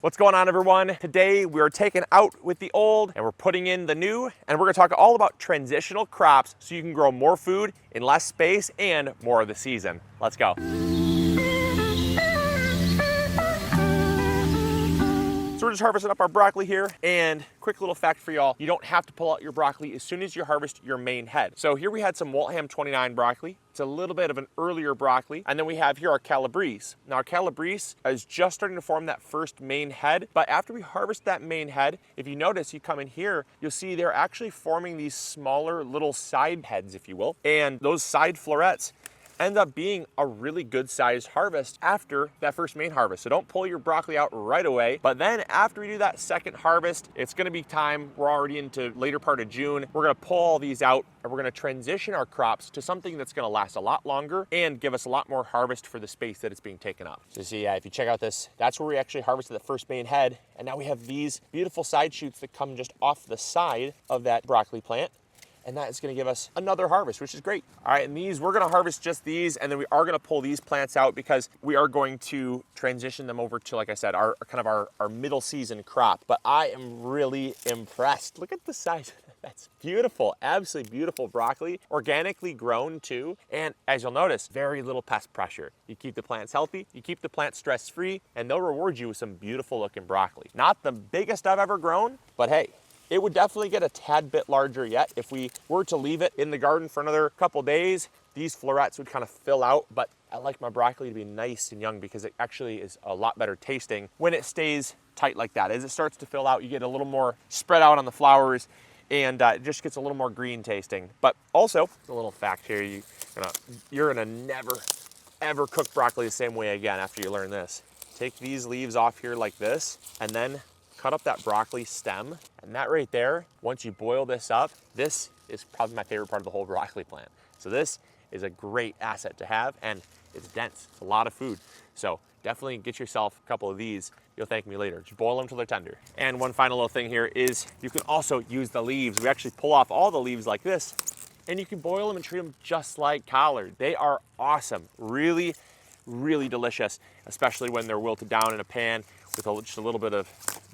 What's going on, everyone? Today we are taking out with the old and we're putting in the new, and we're gonna talk all about transitional crops so you can grow more food in less space and more of the season. Let's go. So we're just harvesting up our broccoli here, and quick little fact for y'all, you don't have to pull out your broccoli as soon as you harvest your main head. So here we had some Waltham 29 broccoli. It's a little bit of an earlier broccoli. And then we have here our Calabrese. Now our Calabrese is just starting to form that first main head, but after we harvest that main head, if you notice, you come in here, you'll see they're actually forming these smaller little side heads, if you will. And those side florets end up being a really good sized harvest after that first main harvest. So don't pull your broccoli out right away, but then after we do that second harvest, it's gonna be time, we're already into later part of June, we're gonna pull all these out and we're gonna transition our crops to something that's gonna last a lot longer and give us a lot more harvest for the space that it's being taken up. So see, if you check out this, that's where we actually harvested the first main head, and now we have these beautiful side shoots that come just off the side of that broccoli plant. And that is gonna give us another harvest, which is great. All right, and these, we're gonna harvest just these, and then we are gonna pull these plants out because we are going to transition them over to, like I said, our middle season crop. But I am really impressed. Look at the size. That's beautiful, absolutely beautiful broccoli, organically grown too. And as you'll notice, very little pest pressure. You keep the plants healthy, you keep the plants stress-free, and they'll reward you with some beautiful looking broccoli. Not the biggest I've ever grown, but hey, it would definitely get a tad bit larger yet. If we were to leave it in the garden for another couple days, these florets would kind of fill out, but I like my broccoli to be nice and young because it actually is a lot better tasting when it stays tight like that. As it starts to fill out, you get a little more spread out on the flowers, and it just gets a little more green tasting. But also, a little fact here, you're gonna never, ever cook broccoli the same way again after you learn this. Take these leaves off here like this, and then cut up that broccoli stem, and that right there, once you boil this up, this is probably my favorite part of the whole broccoli plant. So this is a great asset to have, and it's dense, it's a lot of food. So definitely get yourself a couple of these. You'll thank me later. Just boil them till they're tender. And one final little thing here is you can also use the leaves. We actually pull off all the leaves like this, and you can boil them and treat them just like collard. They are awesome, really, really delicious, especially when they're wilted down in a pan with just a little bit of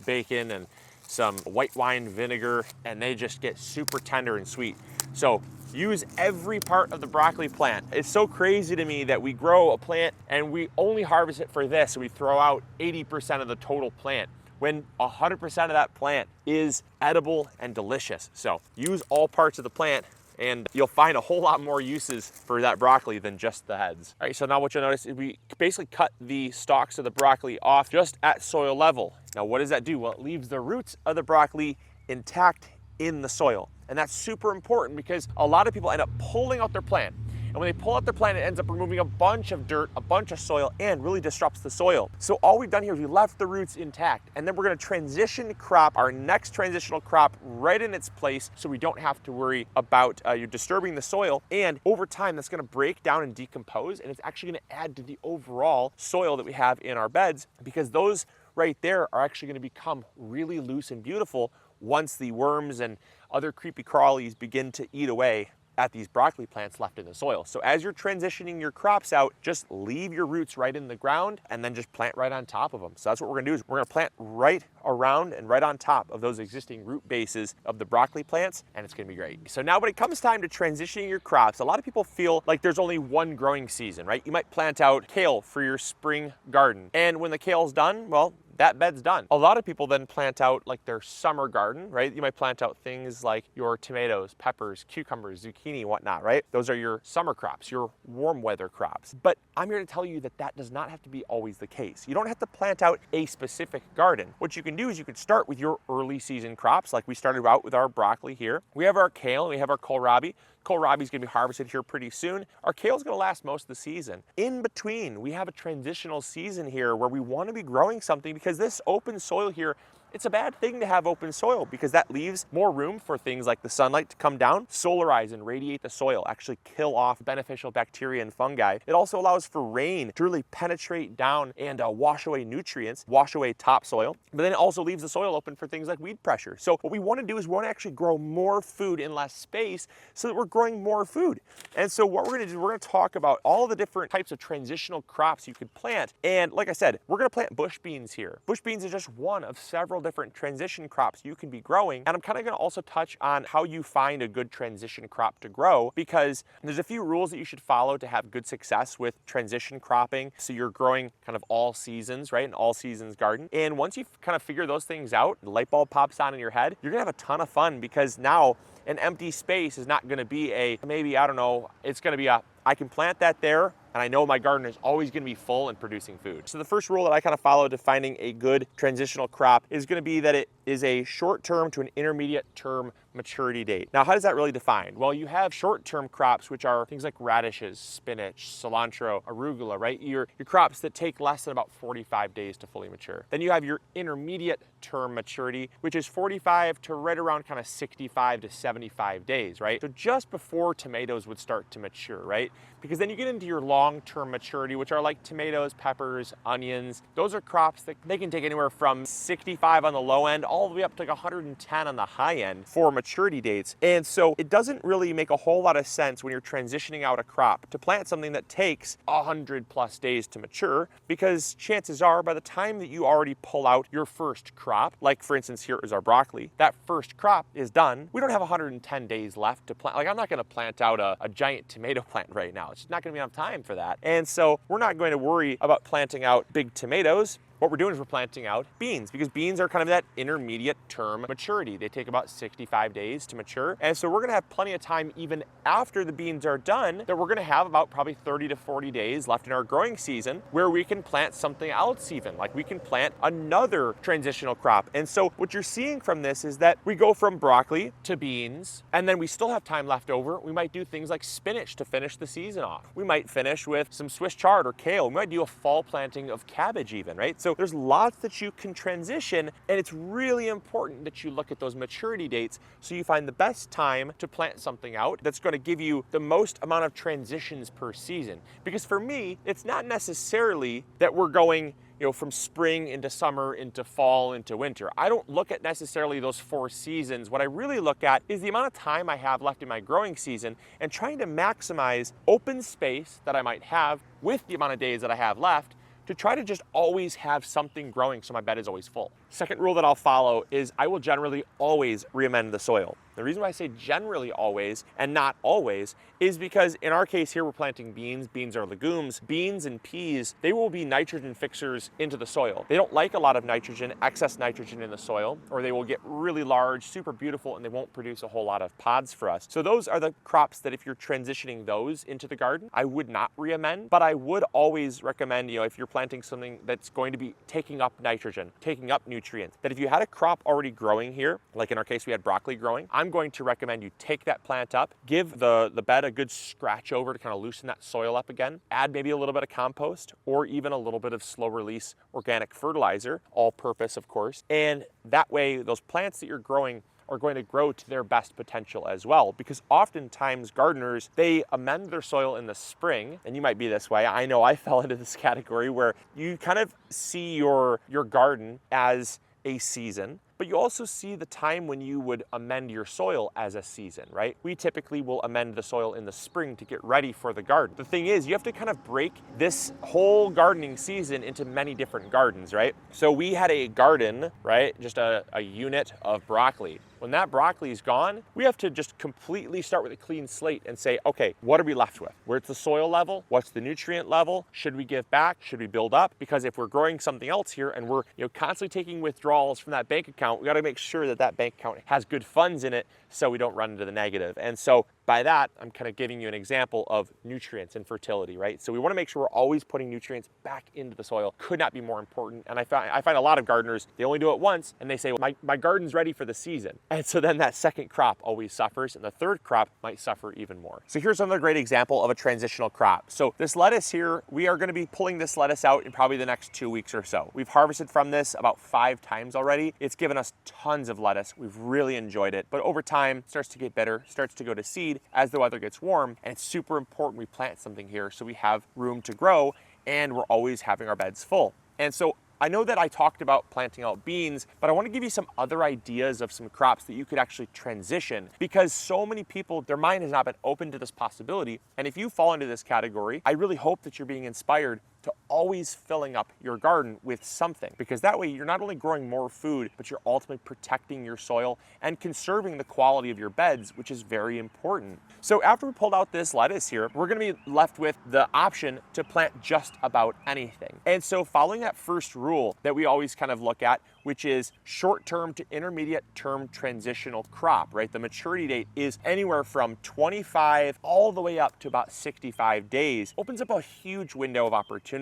bacon and some white wine vinegar, and they just get super tender and sweet. So use every part of the broccoli plant. It's so crazy to me that we grow a plant and we only harvest it for this, and we throw out 80% of the total plant, when 100% of that plant is edible and delicious. So use all parts of the plant, and you'll find a whole lot more uses for that broccoli than just the heads. All right, so now what you'll notice is we basically cut the stalks of the broccoli off just at soil level. Now what does that do? Well, it leaves the roots of the broccoli intact in the soil. And that's super important because a lot of people end up pulling out their plant. And when they pull out their plant, it ends up removing a bunch of dirt, a bunch of soil, and really disrupts the soil. So all we've done here is we left the roots intact, and then we're gonna transition crop, our next transitional crop, right in its place, so we don't have to worry about you disturbing the soil. And over time, that's gonna break down and decompose, and it's actually gonna add to the overall soil that we have in our beds, because those right there are actually gonna become really loose and beautiful once the worms and other creepy crawlies begin to eat away at these broccoli plants left in the soil. So as you're transitioning your crops out, just leave your roots right in the ground and then just plant right on top of them. So that's what we're gonna do, is we're gonna plant right around and right on top of those existing root bases of the broccoli plants, and it's gonna be great. So now when it comes time to transitioning your crops, a lot of people feel like there's only one growing season, right? You might plant out kale for your spring garden, and when the kale's done, well, that bed's done. A lot of people then plant out like their summer garden, right? You might plant out things like your tomatoes, peppers, cucumbers, zucchini, whatnot, right? Those are your summer crops, your warm weather crops. But I'm here to tell you that that does not have to be always the case. You don't have to plant out a specific garden. What you can do is you could start with your early season crops, like we started out with our broccoli here. We have our kale and we have our kohlrabi. Kohlrabi's gonna be harvested here pretty soon. Our kale's gonna last most of the season. In between, we have a transitional season here where we wanna be growing something, because this open soil here it's a bad thing to have open soil because that leaves more room for things like the sunlight to come down, solarize and radiate the soil, actually kill off beneficial bacteria and fungi. It also allows for rain to really penetrate down and wash away nutrients, wash away topsoil, but then it also leaves the soil open for things like weed pressure. So what we want to do is we want to actually grow more food in less space so that we're growing more food. And so what we're going to do, we're going to talk about all the different types of transitional crops you could plant. And like I said, we're going to plant bush beans here. Bush beans is just one of several different transition crops you can be growing. And I'm kind of going to also touch on how you find a good transition crop to grow, because there's a few rules that you should follow to have good success with transition cropping. So you're growing kind of all seasons, right? An all seasons garden. And once you kind of figure those things out, the light bulb pops on in your head, you're going to have a ton of fun, because now an empty space is not going to be a, maybe, I don't know, it's going to be a, I can plant that there, and I know my garden is always going to be full and producing food. So the first rule that I kind of follow to finding a good transitional crop is going to be that it is a short-term to an intermediate-term maturity date. Now, how does that really define? Well, you have short-term crops, which are things like radishes, spinach, cilantro, arugula, right? Your crops that take less than about 45 days to fully mature. Then you have your intermediate-term maturity, which is 45 to right around kind of 65 to 75 days, right? So just before tomatoes would start to mature, right? Because then you get into your long-term maturity, which are like tomatoes, peppers, onions. Those are crops that they can take anywhere from 65 on the low end all the way up to like 110 on the high end for maturity dates. And so it doesn't really make a whole lot of sense when you're transitioning out a crop to plant something that takes 100+ days to mature, because chances are by the time that you already pull out your first crop, like for instance here is our broccoli, that first crop is done. We don't have 110 days left to plant. Like, I'm not going to plant out a giant tomato plant right now. It's not going to be enough time for that. And so we're not going to worry about planting out big tomatoes. What we're doing is we're planting out beans, because beans are kind of that intermediate term maturity. They take about 65 days to mature. And so we're gonna have plenty of time even after the beans are done, that we're gonna have about probably 30 to 40 days left in our growing season where we can plant something else even. Like we can plant another transitional crop. And so what you're seeing from this is that we go from broccoli to beans, and then we still have time left over. We might do things like spinach to finish the season off. We might finish with some Swiss chard or kale. We might do a fall planting of cabbage even, right? So there's lots that you can transition, and it's really important that you look at those maturity dates so you find the best time to plant something out that's going to give you the most amount of transitions per season. Because for me, it's not necessarily that we're going from spring into summer, into fall, into winter. I don't look at necessarily those 4 seasons. What I really look at is the amount of time I have left in my growing season and trying to maximize open space that I might have with the amount of days that I have left, to try to just always have something growing so my bed is always full. Second rule that I'll follow is I will generally always re-amend the soil. The reason why I say generally always and not always is because in our case here, we're planting beans. Beans are legumes. Beans and peas, they will be nitrogen fixers into the soil. They don't like a lot of nitrogen, excess nitrogen in the soil, or they will get really large, super beautiful, and they won't produce a whole lot of pods for us. So those are the crops that if you're transitioning those into the garden, I would not re-amend, but I would always recommend, if you're planting something that's going to be taking up nitrogen, taking up nutrients, that if you had a crop already growing here, like in our case, we had broccoli growing, I'm going to recommend you take that plant up, give the bed a good scratch over to kind of loosen that soil up again, add maybe a little bit of compost or even a little bit of slow release organic fertilizer, all purpose of course. And that way those plants that you're growing are going to grow to their best potential as well. Because oftentimes gardeners, they amend their soil in the spring, and you might be this way. I know I fell into this category where you kind of see your garden as a season, but you also see the time when you would amend your soil as a season, right? We typically will amend the soil in the spring to get ready for the garden. The thing is, you have to kind of break this whole gardening season into many different gardens, right? So we had a garden, right? Just a unit of broccoli. When that broccoli is gone, we have to just completely start with a clean slate and say, okay, what are we left with? Where's the soil level? What's the nutrient level? Should we give back? Should we build up? Because if we're growing something else here and we're constantly taking withdrawals from that bank account, we got to make sure that that bank account has good funds in it so we don't run into the negative. And so by that, I'm kind of giving you an example of nutrients and fertility, right? So we want to make sure we're always putting nutrients back into the soil. Could not be more important. And I find a lot of gardeners, they only do it once and they say, well, my garden's ready for the season. And so then that second crop always suffers and the third crop might suffer even more. So here's another great example of a transitional crop. So this lettuce here, we are going to be pulling this lettuce out in probably the next 2 weeks or so. We've harvested from this about 5 times already. It's given us tons of lettuce. We've really enjoyed it. But over time, it starts to get bitter, starts to go to seed as the weather gets warm. And it's super important we plant something here so we have room to grow and we're always having our beds full. And so I know that I talked about planting out beans, but I want to give you some other ideas of some crops that you could actually transition, because so many people, their mind has not been open to this possibility. And if you fall into this category, I really hope that you're being inspired to always filling up your garden with something, because that way you're not only growing more food, but you're ultimately protecting your soil and conserving the quality of your beds, which is very important. So after we pulled out this lettuce here, we're going to be left with the option to plant just about anything. And so following that first rule that we always kind of look at, which is short-term to intermediate-term transitional crop, right? The maturity date is anywhere from 25 all the way up to about 65 days. Opens up a huge window of opportunities.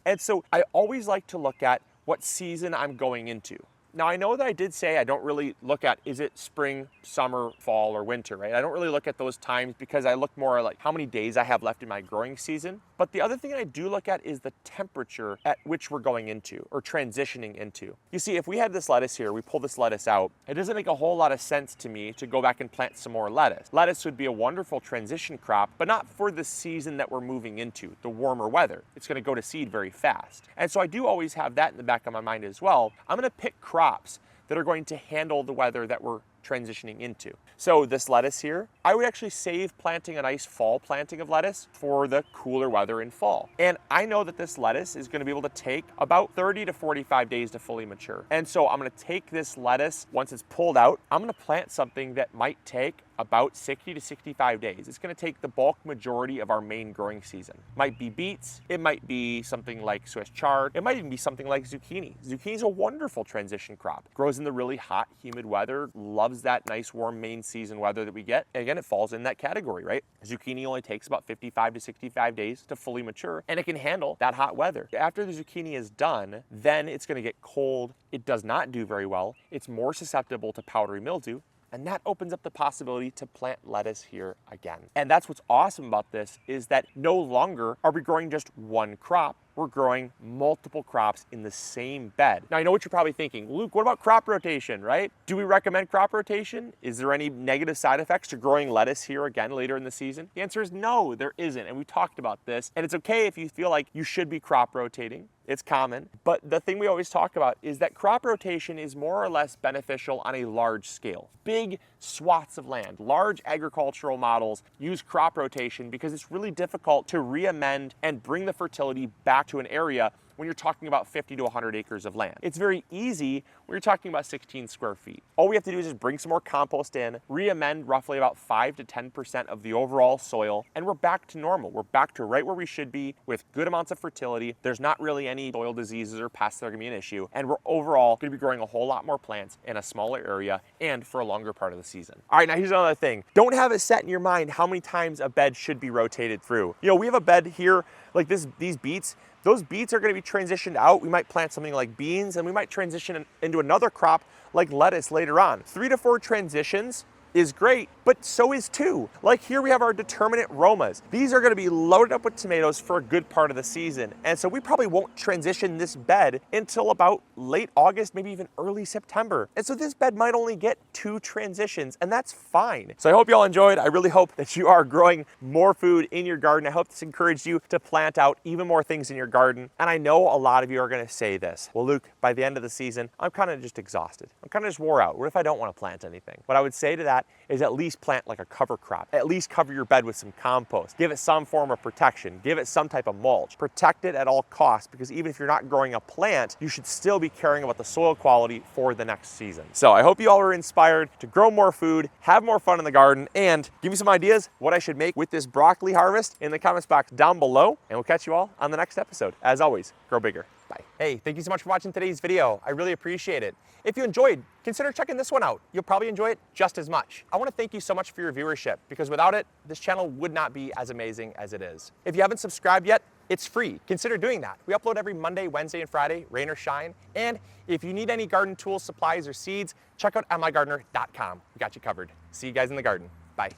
And so I always like to look at what season I'm going into. Now, I know that I did say I don't really look at, is it spring, summer, fall, or winter, right? I don't really look at those times because I look more like how many days I have left in my growing season. But the other thing I do look at is the temperature at which we're going into or transitioning into. You see, if we had this lettuce here, we pull this lettuce out, it doesn't make a whole lot of sense to me to go back and plant some more lettuce. Lettuce would be a wonderful transition crop, but not for the season that we're moving into, the warmer weather. It's going to go to seed very fast. And so I do always have that in the back of my mind as well. I'm going to pick crops that are going to handle the weather that we're transitioning into. So this lettuce here, I would actually save planting a nice fall planting of lettuce for the cooler weather in fall. And I know that this lettuce is going to be able to take about 30 to 45 days to fully mature. And so I'm going to take this lettuce, once it's pulled out, I'm going to plant something that might take about 60 to 65 days. It's going to take the bulk majority of our main growing season. Might be beets, it might be something like Swiss chard, it might even be something like zucchini. Zucchini is a wonderful transition crop. Grows in the really hot, humid weather, loves that nice warm main season weather that we get. And again, it falls in that category, right? Zucchini only takes about 55 to 65 days to fully mature, and it can handle that hot weather. After the zucchini is done, then it's going to get cold. It does not do very well. It's more susceptible to powdery mildew. And that opens up the possibility to plant lettuce here again. And that's what's awesome about this, is that no longer are we growing just one crop. We're growing multiple crops in the same bed. Now, I know what you're probably thinking, Luke, what about crop rotation, right? Do we recommend crop rotation? Is there any negative side effects to growing lettuce here again later in the season? The answer is no, there isn't. And we talked about this. And it's okay if you feel like you should be crop rotating. It's common. But the thing we always talk about is that crop rotation is more or less beneficial on a large scale. Big swaths of land, large agricultural models use crop rotation because it's really difficult to re-amend and bring the fertility back to an area when you're talking about 50 to 100 acres of land. It's very easy when you're talking about 16 square feet. All we have to do is just bring some more compost in, re-amend roughly about 5 to 10% of the overall soil, and we're back to normal. We're back to right where we should be with good amounts of fertility. There's not really any soil diseases or pests that are gonna be an issue, and we're overall gonna be growing a whole lot more plants in a smaller area and for a longer part of the season. All right, now here's another thing. Don't have it set in your mind how many times a bed should be rotated through. You know, we have a bed here like these beets. Those beets are going to be transitioned out. We might plant something like beans, and we might transition into another crop like lettuce later on. 3 to 4 transitions is great, but so is 2. Like here we have our determinate Romas. These are going to be loaded up with tomatoes for a good part of the season. And so we probably won't transition this bed until about late August, maybe even early September. And so this bed might only get 2 transitions, and that's fine. So I hope you all enjoyed. I really hope that you are growing more food in your garden. I hope this encouraged you to plant out even more things in your garden. And I know a lot of you are going to say this, well, Luke, by the end of the season, I'm kind of just exhausted. I'm kind of just wore out. What if I don't want to plant anything? What I would say to that is at least plant like a cover crop. At least cover your bed with some compost. Give it some form of protection. Give it some type of mulch. Protect it at all costs, because even if you're not growing a plant, you should still be caring about the soil quality for the next season. So I hope you all are inspired to grow more food, have more fun in the garden, and give me some ideas what I should make with this broccoli harvest in the comments box down below. And we'll catch you all on the next episode. As always, grow bigger. Bye. Hey, thank you so much for watching today's video. I really appreciate it. If you enjoyed, consider checking this one out. You'll probably enjoy it just as much. I want to thank you so much for your viewership, because without it, this channel would not be as amazing as it is. If you haven't subscribed yet, it's free. Consider doing that. We upload every Monday, Wednesday, and Friday, rain or shine. And if you need any garden tools, supplies, or seeds, check out MIgardener.com. We got you covered. See you guys in the garden. Bye.